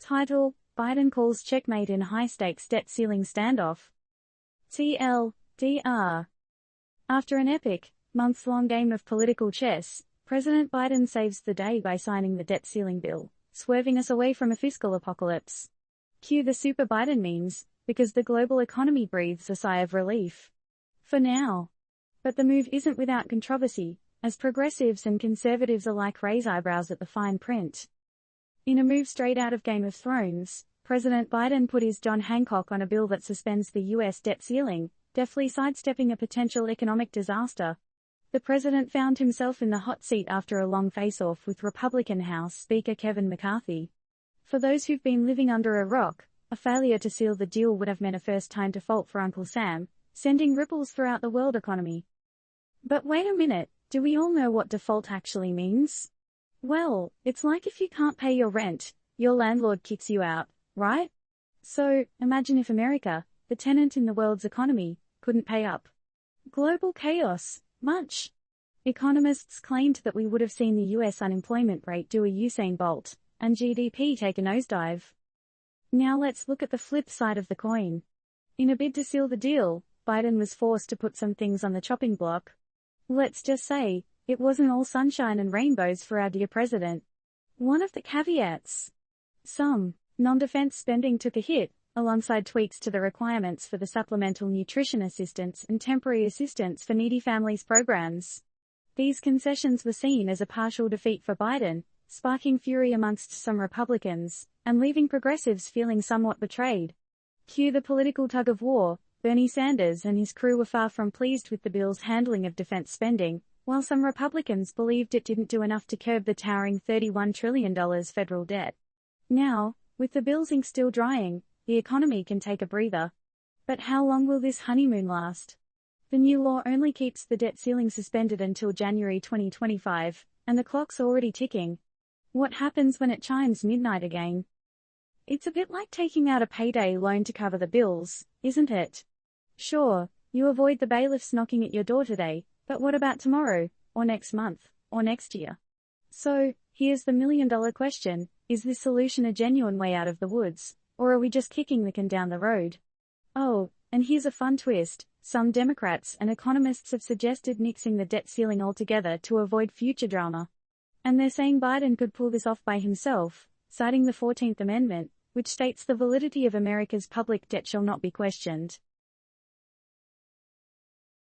Title: Biden calls checkmate in high-stakes debt ceiling standoff. TLDR. After an epic, months-long game of political chess, President Biden saves the day by signing the debt ceiling bill, swerving us away from a fiscal apocalypse. Cue the Super Biden memes, because the global economy breathes a sigh of relief. For now. But the move isn't without controversy, as progressives and conservatives alike raise eyebrows at the fine print. In a move straight out of Game of Thrones, President Biden put his John Hancock on a bill that suspends the U.S. debt ceiling, deftly sidestepping a potential economic disaster. The president found himself in the hot seat after a long face-off with Republican House Speaker Kevin McCarthy. For those who've been living under a rock, a failure to seal the deal would have meant a first-time default for Uncle Sam, sending ripples throughout the world economy. But wait a minute, do we all know what default actually means? Well, it's like if you can't pay your rent, your landlord kicks you out, right? So, imagine if America, the tenant in the world's economy, couldn't pay up. Global chaos, much. Economists claimed that we would have seen the US unemployment rate do a Usain Bolt, and GDP take a nosedive. Now let's look at the flip side of the coin. In a bid to seal the deal, Biden was forced to put some things on the chopping block. Let's just say, it wasn't all sunshine and rainbows for our dear president. One of the caveats. Some non-defense spending took a hit, alongside tweaks to the requirements for the Supplemental Nutrition Assistance and Temporary Assistance for Needy Families programs. These concessions were seen as a partial defeat for Biden, sparking fury amongst some Republicans, and leaving progressives feeling somewhat betrayed. Cue the political tug-of-war. Bernie Sanders and his crew were far from pleased with the bill's handling of defense spending, while some Republicans believed it didn't do enough to curb the towering $31 trillion federal debt. Now, with the bill's ink still drying, the economy can take a breather. But how long will this honeymoon last? The new law only keeps the debt ceiling suspended until January 2025, and the clock's already ticking. What happens when it chimes midnight again? It's a bit like taking out a payday loan to cover the bills, isn't it? Sure, you avoid the bailiffs knocking at your door today, but what about tomorrow, or next month, or next year? So, here's the million-dollar question: is this solution a genuine way out of the woods, or are we just kicking the can down the road? Oh, and here's a fun twist: some Democrats and economists have suggested nixing the debt ceiling altogether to avoid future drama. And they're saying Biden could pull this off by himself, citing the 14th Amendment, which states the validity of America's public debt shall not be questioned.